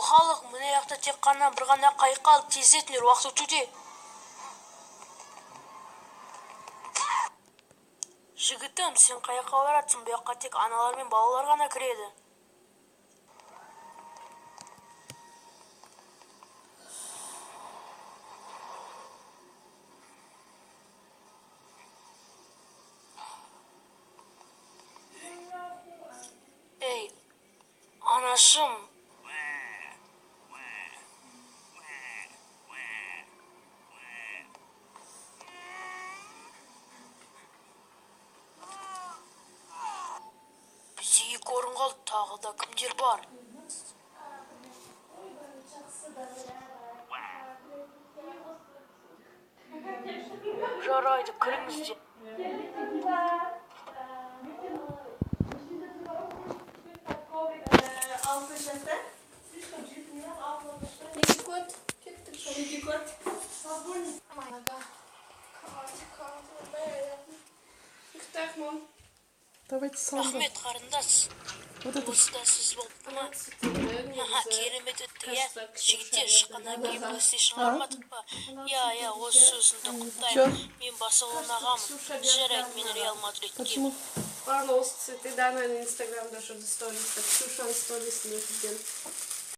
халық мына жақта тек қана бір ғана қайыққа алып тездетіңдер, уақыт өтуде. Жігітім, сен қайыққа баратсың, бұл жаққа тек аналар мен балалар ғана кіреді. Ей, анашым. Бізде 2 орын қалды, тағы да кімдер бар? Жарайды, кіріңіздер. Давайте салон. Рахмет, қарындас. Осы да сіз болып ма? Керемет өтті, иә. Жігіттер, шыққаннан кейін PlayStation алмадық па? Иә, осы сөзіңді құптаймын. Мен Барселона ағамын. Жарайды, мен Реал Мадридке. Почему? Ладно, осы цветы, да, на Инстаграм даже сторис, так Ксюша сторис не видел.